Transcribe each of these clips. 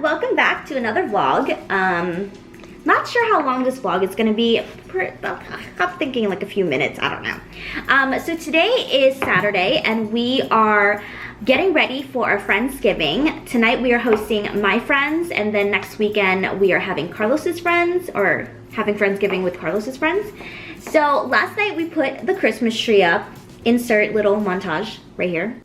welcome back to another vlog. Not sure how long this vlog is gonna be. I'm thinking like a few minutes, I don't know. So today is Saturday and we are getting ready for our friendsgiving. Tonight we are hosting my friends, and then next weekend we are having Carlos's friends, or having friendsgiving with Carlos's friends. So last night we put the Christmas tree up. Insert little montage right here.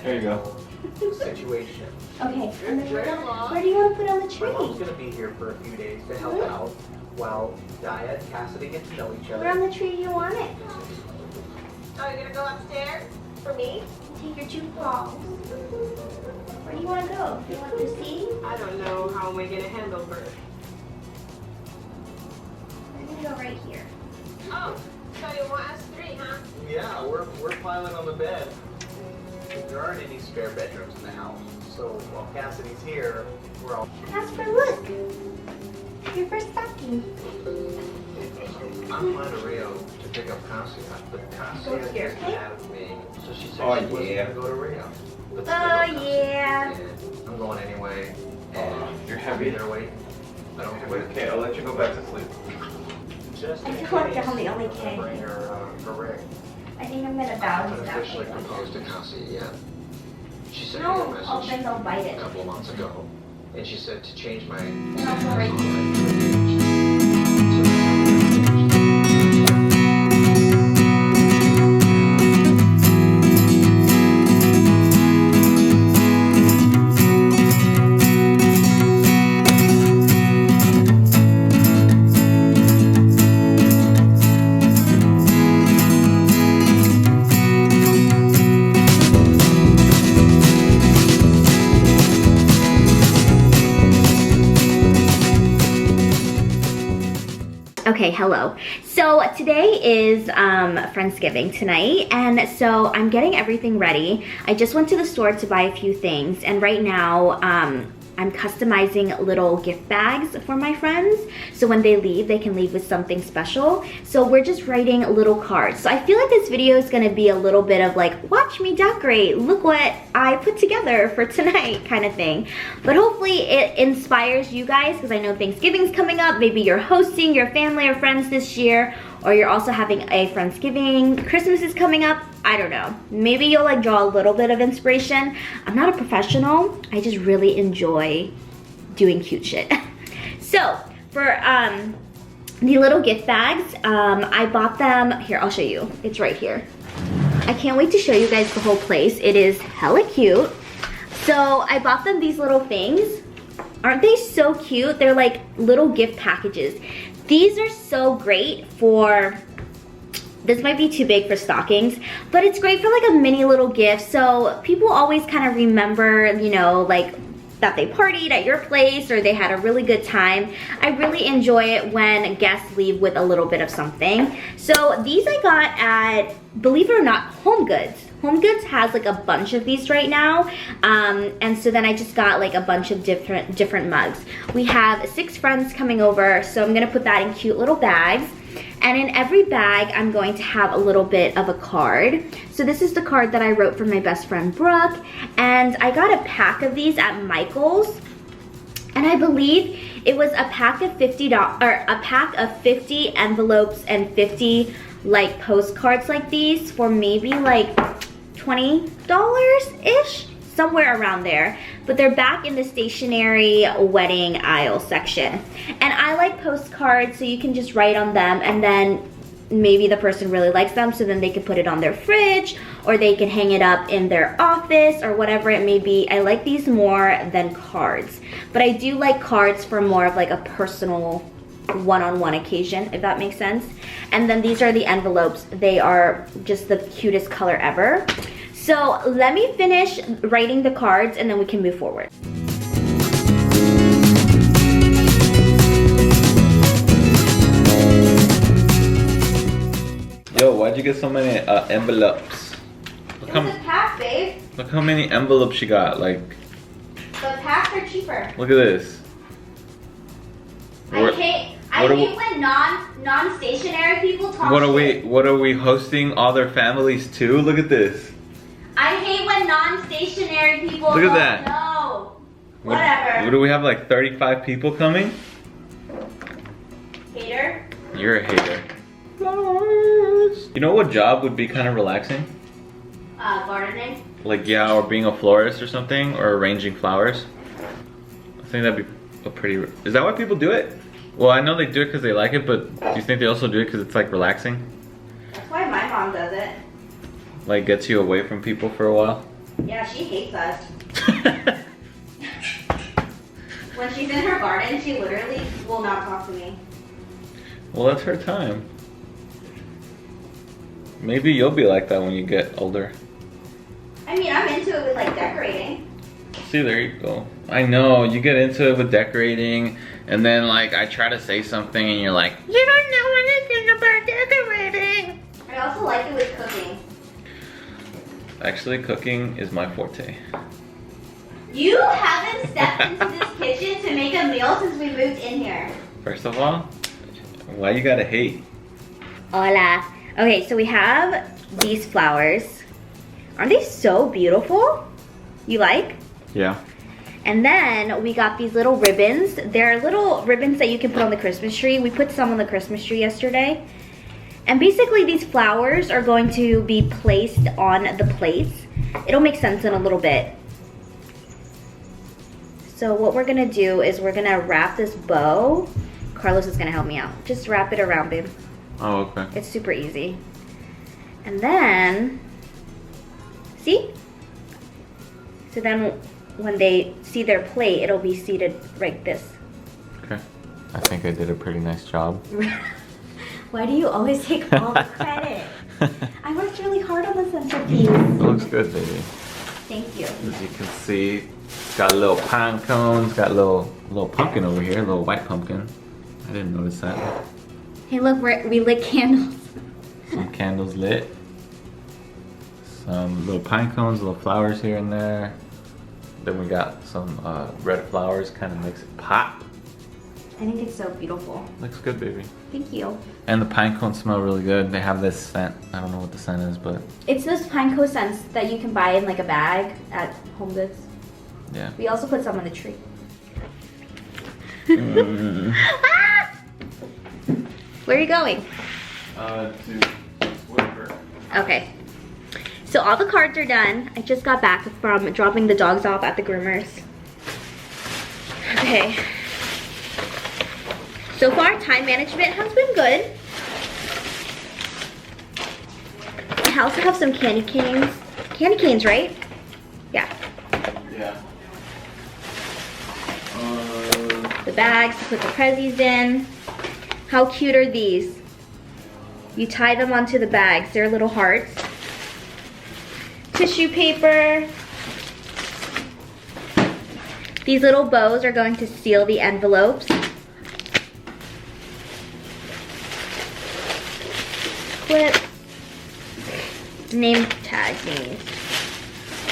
There you go. Situation. Okay, and then where do you want to put on the tree? My mom's gonna be here for a few days to help out while Dia and Cassidy get to know each other. Where on the tree do you want it? Oh, you're gonna go upstairs for me? Take your 2 paws. Where do you want to go? Do you want to see? I don't know how am I gonna handle her. I'm gonna go right here. Oh, so you want us 3, huh? Yeah, we're piling on the bed. There aren't any spare bedrooms in the house, so while Cassidy's here, we're all. Casper, look! Your first stocking. I'm flying to Rio to pick up Cassia, but Cassia Go here, is okay? mad at me, so she said Oh, she wasn't yeah. gonna go to Rio. But Oh, yeah. I'm going anyway. And You're I'll heavy. be there waiting. I don't quit. Okay, I'll let you go back to sleep. Just I in feel like case, I'm the only I'll kid. bring her for Rick. I think I'm gonna I bow haven't to that officially one. proposed to Cassia yet. She sent me No, a oh, message then they'll bite a it. couple of months ago, and she said to change my. And I'll go right Okay, hello. So today is Friendsgiving tonight, and so I'm getting everything ready. I just went to the store to buy a few things, and right now I'm customizing little gift bags for my friends, so when they leave, they can leave with something special. So we're just writing little cards. So I feel like this video is gonna be a little bit of like, watch me decorate, look what I put together for tonight kind of thing. But hopefully it inspires you guys, because I know Thanksgiving's coming up. Maybe you're hosting your family or friends this year, or you're also having a Friendsgiving. Christmas is coming up. I don't know. Maybe you'll like draw a little bit of inspiration. I'm not a professional. I just really enjoy doing cute shit. So for the little gift bags, I bought them. Here, I'll show you. It's right here. I can't wait to show you guys the whole place. It is hella cute. So I bought them these little things. Aren't they so cute? They're like little gift packages. These are so great for, this might be too big for stockings, but it's great for like a mini little gift. So people always kind of remember, you know, like that they partied at your place or they had a really good time. I really enjoy it when guests leave with a little bit of something. So these I got at, believe it or not, Home Goods. Home Goods has like a bunch of these right now. And so then I just got like a bunch of different mugs. We have 6 friends coming over, so I'm gonna put that in cute little bags. And in every bag, I'm going to have a little bit of a card. So this is the card that I wrote for my best friend, Brooke. And I got a pack of these at Michael's. And I believe it was a pack of $50, or a pack of 50 envelopes and 50 like postcards like these for maybe like $20-ish, somewhere around there. But they're back in the stationery wedding aisle section. And I like postcards, so you can just write on them and then maybe the person really likes them, so then they can put it on their fridge or they can hang it up in their office or whatever it may be. I like these more than cards, but I do like cards for more of like a personal one-on-one occasion, if that makes sense. And then these are the envelopes. They are just the cutest color ever. So let me finish writing the cards and then we can move forward. Yo, why'd you get so many envelopes? It was a pack, babe. Look how many envelopes you got. Like, The packs are cheaper. look at this. I hate when non-stationary people talk shit. What are we hosting all their families to? Look at this. I hate when non-stationary people Look at don't that. know. Whatever. What do we have, like 35 people coming? Hater. You're a hater. Flowers. You know what job would be kind of relaxing? Gardening. Like, yeah, or being a florist or something, or arranging flowers. I think that'd be a pretty... Is that why people do it? Well, I know they do it because they like it, but do you think they also do it because it's like relaxing? That's why my mom does it. Like gets you away from people for a while? Yeah, she hates us. When she's in her garden, she literally will not talk to me. Well, that's her time. Maybe you'll be like that when you get older. I mean, I'm into it with like decorating. See, there you go. I know, you get into it with decorating, and then like I try to say something and you're like, you don't know anything about decorating. I also like it with cooking. Actually, cooking is my forte. You haven't stepped into this kitchen to make a meal since we moved in here. First of all, why you gotta hate? Hola. Okay, so we have these flowers. Aren't they so beautiful? You like? Yeah. And then we got these little ribbons. They're little ribbons that you can put on the Christmas tree. We put some on the Christmas tree yesterday. And basically these flowers are going to be placed on the plates. It'll make sense in a little bit. So what we're gonna do is we're gonna wrap this bow. Carlos is gonna help me out. Just wrap it around, babe. Oh, okay. It's super easy. And then, see? So then when they see their plate, it'll be seated like this. Okay. I think I did a pretty nice job. Why do you always take all the credit? I worked really hard on the centerpiece. It looks good, baby. Thank you. As you can see, it's got little pine cones, got a little pumpkin over here, a little white pumpkin. I didn't notice that. Hey, look, we lit candles. Some candles lit. Some little pine cones, little flowers here and there. Then we got some red flowers, kind of makes it pop. I think it's so beautiful. Looks good, baby. Thank you. And the pine cones smell really good. They have this scent. I don't know what the scent is, but It's those pine cone scents that you can buy in like a bag at Home Goods. yeah. We also put some on the tree. Ah! Where are you going? To Burbank. Okay. So all the cards are done. I just got back from dropping the dogs off at the groomers. Okay. So far, time management has been good. I also have some candy canes. Candy canes, right? Yeah. Yeah. bags to put the prezzies in. How cute are these? You tie them onto the bags. They're little hearts. Tissue paper. These little bows are going to seal the envelopes. Clip. Name tag these.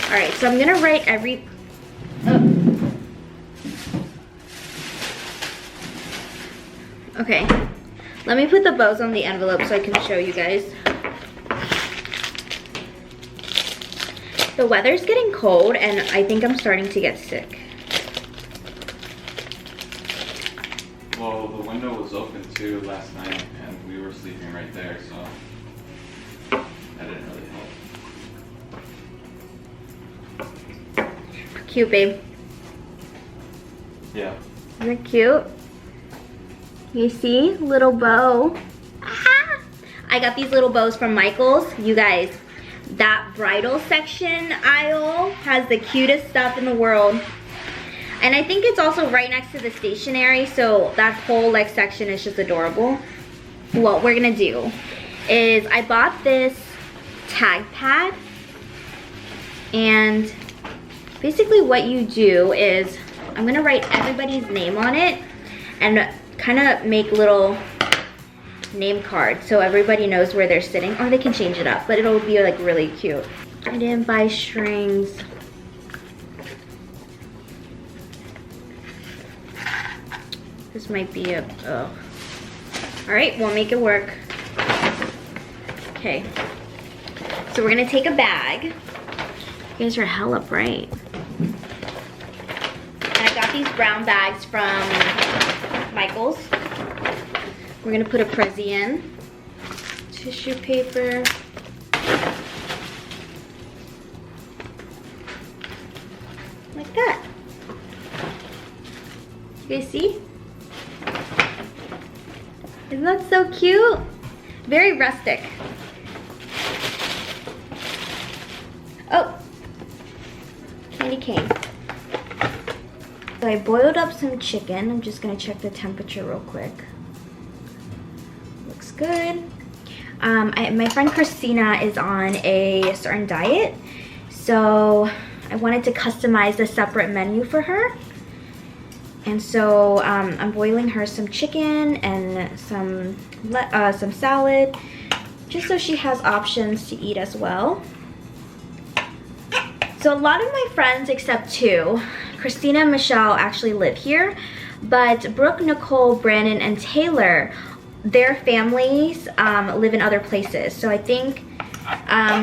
Alright, so I'm gonna write every... Oh. Okay. Let me put the bows on the envelope so I can show you guys. The weather's getting cold and I think I'm starting to get sick. Well, the window was open too last night and we were sleeping right there, so that didn't really help. Cute, babe. Yeah. Isn't it cute? You see? Little bow. Ah! I got these little bows from Michael's. You guys, that bridal section aisle has the cutest stuff in the world. And I think it's also right next to the stationery, so that whole like section is just adorable. What we're gonna do is I bought this tag pad, and basically what you do is I'm gonna write everybody's name on it and kind of make little name cards so everybody knows where they're sitting, or they can change it up, but it'll be like really cute. I didn't buy strings. This might be a, oh. All right, we'll make it work. Okay, so we're gonna take a bag. You guys are hella bright. And I got these brown bags from Michael's. We're gonna put a prezzy in. Tissue paper. Like that. You guys see? Isn't that so cute? Very rustic. Oh, candy cane. So I boiled up some chicken. I'm just gonna check the temperature real quick. Looks good. My friend Christina is on a certain diet, so I wanted to customize a separate menu for her. And so I'm boiling her some chicken and some salad, just so she has options to eat as well. So a lot of my friends, except two, Christina and Michelle, actually live here, but Brooke, Nicole, Brandon, and Taylor, their families live in other places. So I think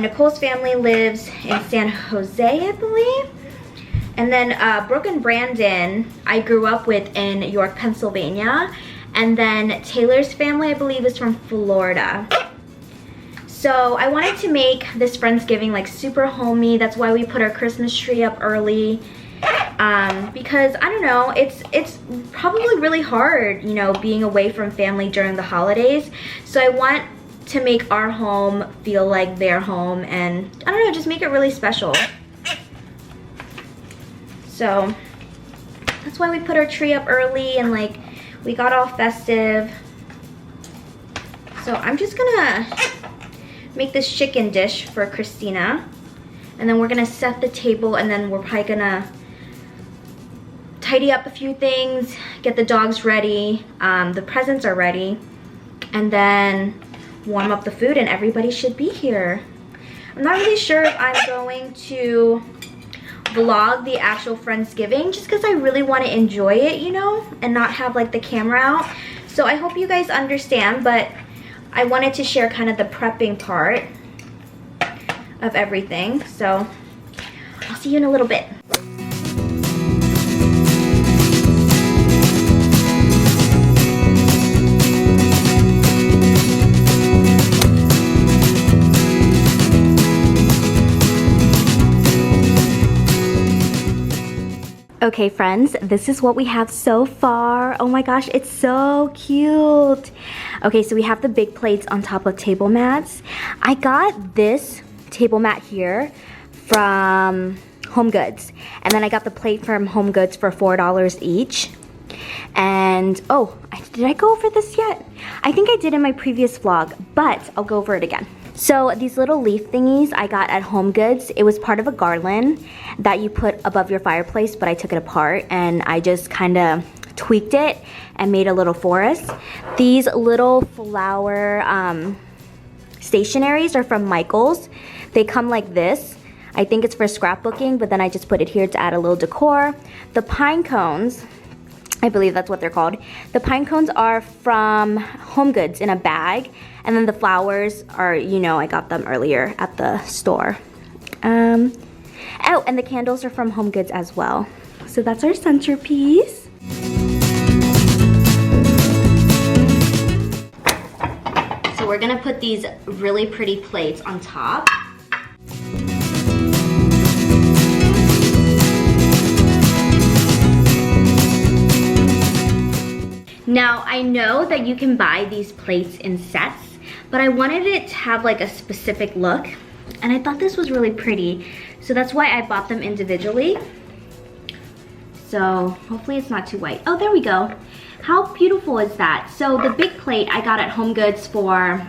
Nicole's family lives in San Jose, I believe. And then Brooke and Brandon, I grew up with in York, Pennsylvania. And then Taylor's family, I believe, is from Florida. So I wanted to make this Friendsgiving like super homey. That's why we put our Christmas tree up early. Because I don't know, it's probably really hard, you know, being away from family during the holidays. So I want to make our home feel like their home, and I don't know, just make it really special. So that's why we put our tree up early, and like we got all festive. So I'm just gonna make this chicken dish for Christina, and then we're gonna set the table, and then we're probably gonna tidy up a few things, get the dogs ready, the presents are ready, and then warm up the food, and everybody should be here. I'm not really sure if I'm going to vlog the actual Friendsgiving, just because I really want to enjoy it, you know, and not have like the camera out. So I hope you guys understand, but I wanted to share kind of the prepping part of everything. So I'll see you in a little bit. Okay friends, this is what we have so far. Oh my gosh, it's so cute. Okay, so we have the big plates on top of table mats. I got this table mat here from Home Goods, and then I got the plate from Home Goods for $4 each. And oh, did I go over this yet? I think I did in my previous vlog, but I'll go over it again. So these little leaf thingies I got at Home Goods. It was part of a garland that you put above your fireplace, but I took it apart and I just kind of tweaked it and made a little forest. These little flower stationaries are from Michael's. They come like this. I think it's for scrapbooking, but then I just put it here to add a little decor. The pine cones, I believe that's what they're called. The pine cones are from Home Goods in a bag. And then the flowers are, you know, I got them earlier at the store. Oh, and the candles are from Home Goods as well. So that's our centerpiece. So we're gonna put these really pretty plates on top. Now, I know that you can buy these plates in sets, but I wanted it to have like a specific look, and I thought this was really pretty, so that's why I bought them individually. So hopefully it's not too white. Oh, there we go. How beautiful is that? So the big plate I got at Home Goods for,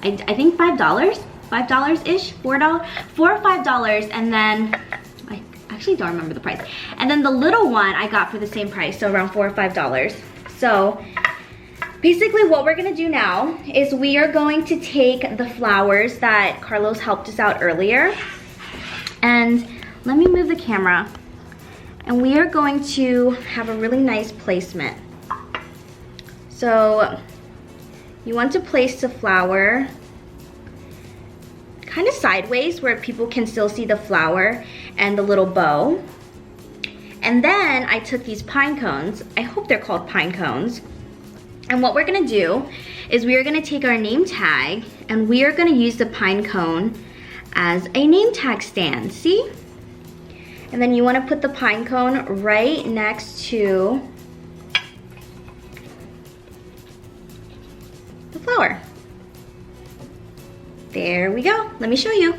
I think $5? $5-ish? $4 or $5, and then, I actually don't remember the price. And then the little one I got for the same price, so around $4 or $5. So basically what we're gonna do now is we are going to take the flowers that Carlos helped us out earlier, and let me move the camera, and we are going to have a really nice placement. So you want to place the flower kind of sideways where people can still see the flower and the little bow. And then I took these pine cones, I hope they're called pine cones, and what we're gonna do is we are gonna take our name tag and we are gonna use the pine cone as a name tag stand, see? And then you wanna put the pine cone right next to the flower. There we go, let me show you.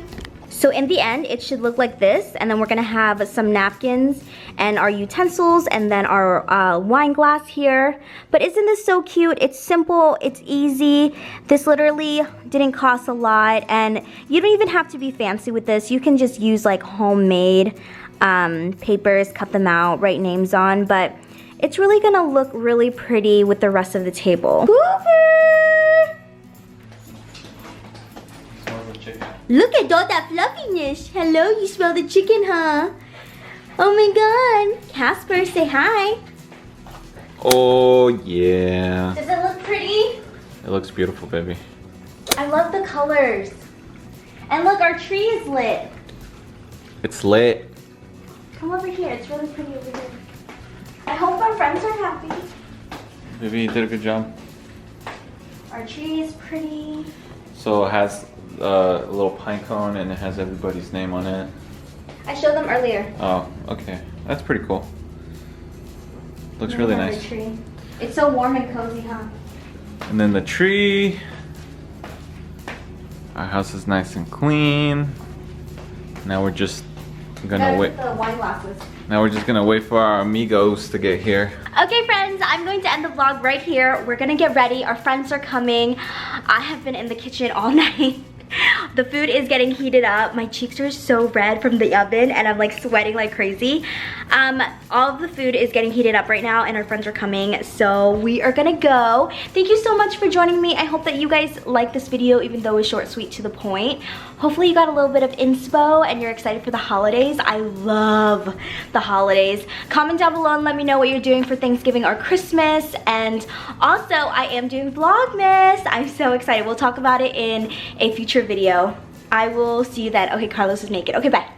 So in the end, it should look like this, and then we're gonna have some napkins and our utensils and then our wine glass here. But isn't this so cute? It's simple, it's easy. This literally didn't cost a lot, and you don't even have to be fancy with this. You can just use like homemade papers, cut them out, write names on, but it's really gonna look really pretty with the rest of the table. Woohoo! Look at all that fluffiness. Hello, you smell the chicken, huh? Oh my god. Casper, say hi. Oh, yeah. Does it look pretty? It looks beautiful, baby. I love the colors. And look, our tree is lit. It's lit. Come over here. It's really pretty over here. I hope our friends are happy. Baby, you did a good job. Our tree is pretty. So it has a little pine cone and it has everybody's name on it. I showed them earlier. Oh, okay. That's pretty cool. Looks really nice. The tree. It's so warm and cozy, huh? And then the tree. Our house is nice and clean. Now we're just gonna wait. The wine glasses. Now we're just gonna wait for our amigos to get here. Okay friends, I'm going to end the vlog right here. We're gonna get ready. Our friends are coming. I have been in the kitchen all night. The food is getting heated up. My cheeks are so red from the oven and I'm like sweating like crazy. All of the food is getting heated up right now and our friends are coming, so we are gonna go. Thank you so much for joining me. I hope that you guys liked this video, even though it was short, sweet, to the point. Hopefully you got a little bit of inspo and you're excited for the holidays. I love the holidays. Comment down below and let me know what you're doing for Thanksgiving or Christmas. And also, I am doing Vlogmas. I'm so excited. We'll talk about it in a future video. I will see you then. Okay, Carlos is naked. Okay, bye.